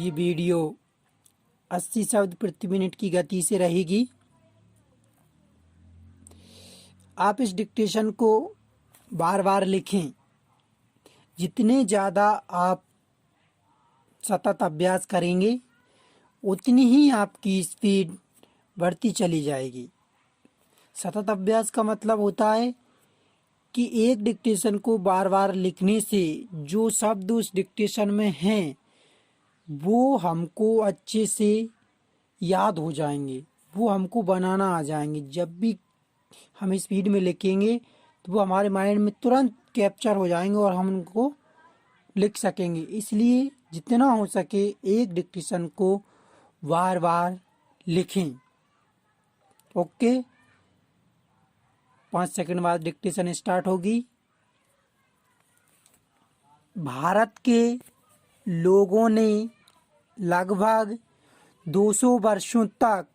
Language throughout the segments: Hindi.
ये वीडियो 80 शब्द प्रति मिनट की गति से रहेगी। आप इस डिक्टेशन को बार बार लिखें। जितने ज़्यादा आप सतत अभ्यास करेंगे उतनी ही आपकी स्पीड बढ़ती चली जाएगी। सतत अभ्यास का मतलब होता है कि एक डिक्टेशन को बार बार लिखने से जो शब्द उस डिक्टेशन में हैं वो हमको अच्छे से याद हो जाएंगे, वो हमको बनाना आ जाएंगे। जब भी हम स्पीड में लिखेंगे तो वो हमारे माइंड में तुरंत कैप्चर हो जाएंगे और हम उनको लिख सकेंगे। इसलिए जितना हो सके एक डिक्टेशन को बार बार लिखें। ओके, 5 सेकंड बाद डिक्टेशन स्टार्ट होगी। भारत के लोगों ने लगभग 200 वर्षों तक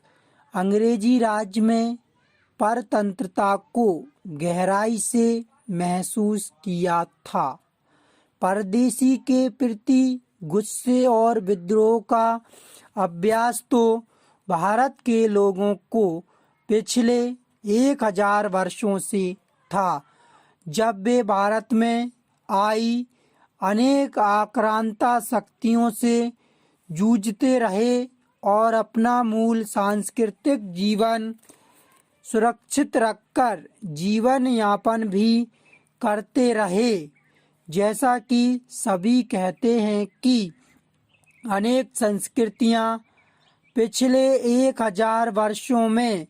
अंग्रेजी राज में परतंत्रता को गहराई से महसूस किया था। परदेशी के प्रति गुस्से और विद्रोह का अभ्यास तो भारत के लोगों को पिछले 1000 वर्षों से था, जब वे भारत में आई अनेक आक्रांता शक्तियों से जूझते रहे और अपना मूल सांस्कृतिक जीवन सुरक्षित रखकर जीवन यापन भी करते रहे। जैसा कि सभी कहते हैं कि अनेक संस्कृतियां पिछले 1000 वर्षों में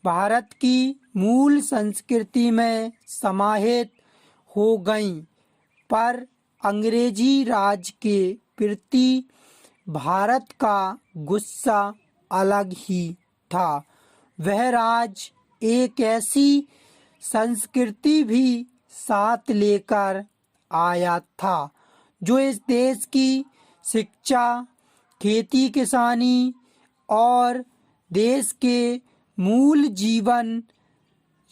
भारत की मूल संस्कृति में समाहित हो गईं, पर अंग्रेजी राज के प्रति भारत का गुस्सा अलग ही था। वह राज एक ऐसी संस्कृति भी साथ लेकर आया था जो इस देश की शिक्षा, खेती किसानी और देश के मूल जीवन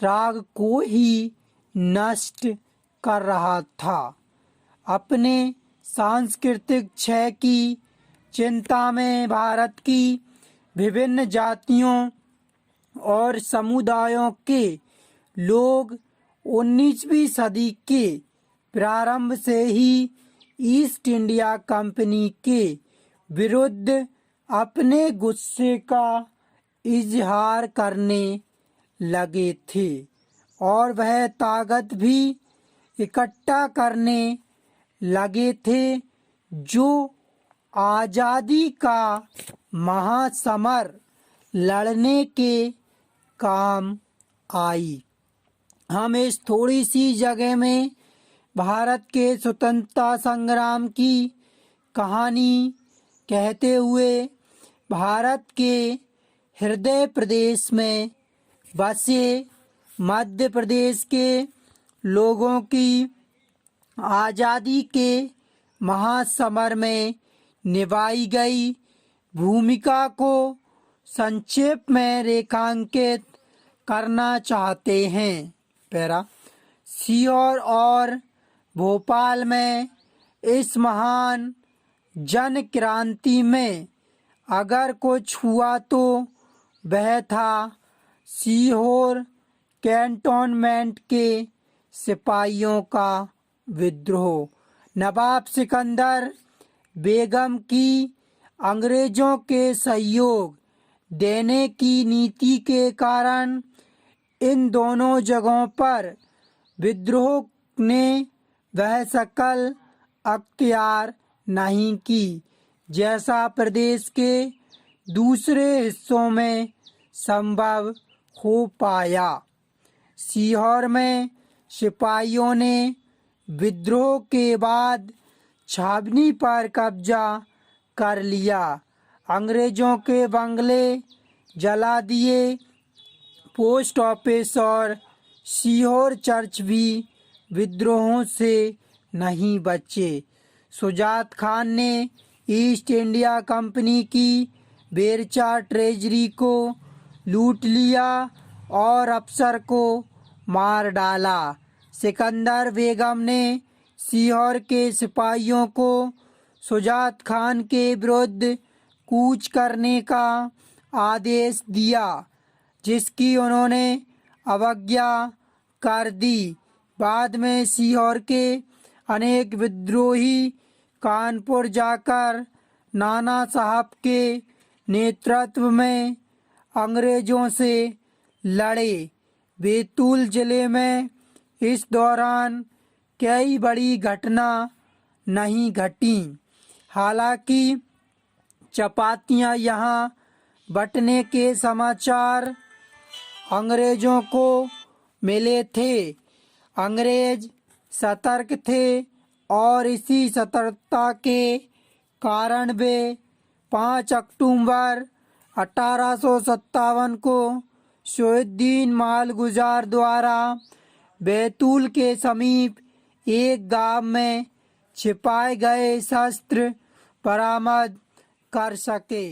राग को ही नष्ट कर रहा था। अपने सांस्कृतिक क्षय की चिंता में भारत की विभिन्न जातियों और समुदायों के लोग 19वीं सदी के प्रारंभ से ही ईस्ट इंडिया कंपनी के विरुद्ध अपने गुस्से का इजहार करने लगे थे और वह ताकत भी इकट्ठा करने लगे थे जो आज़ादी का महासमर लड़ने के काम आई। हम इस थोड़ी सी जगह में भारत के स्वतंत्रता संग्राम की कहानी कहते हुए भारत के हृदय प्रदेश में बसे मध्य प्रदेश के लोगों की आज़ादी के महासमर में निभाई गई भूमिका को संक्षेप में रेखांकित करना चाहते हैं। पैरा सीहोर और भोपाल में इस महान जन क्रांति में अगर कुछ हुआ तो वह था सीहोर कैंटोनमेंट के सिपाहियों का विद्रोह। नवाब सिकंदर बेगम की अंग्रेजों के सहयोग देने की नीति के कारण इन दोनों जगहों पर विद्रोह ने वह शकल अख्तियार नहीं की जैसा प्रदेश के दूसरे हिस्सों में संभव हो पाया। सीहोर में सिपाहियों ने विद्रोह के बाद छावनी पर कब्जा कर लिया, अंग्रेजों के बंगले जला दिए, पोस्ट ऑफिस और सीहोर चर्च भी विद्रोहों से नहीं बचे। शुजात खान ने ईस्ट इंडिया कंपनी की बेरचा ट्रेजरी को लूट लिया और अफसर को मार डाला। सिकंदर बेगम ने सीहोर के सिपाहियों को शुजात खान के विरुद्ध कूच करने का आदेश दिया, जिसकी उन्होंने अवज्ञा कर दी। बाद में सीहोर के अनेक विद्रोही कानपुर जाकर नाना साहब के नेतृत्व में अंग्रेजों से लड़े। बैतूल जिले में इस दौरान कई बड़ी घटना नहीं घटी। हालांकि चपातियां यहाँ बंटने के समाचार अंग्रेजों को मिले थे। अंग्रेज सतर्क थे और इसी सतर्कता के कारण वे 5 अक्टूबर 1857 को शहीदुद्दीन मालगुजार द्वारा बैतूल के समीप एक गांव में छिपाए गए शस्त्र बरामद कर सके।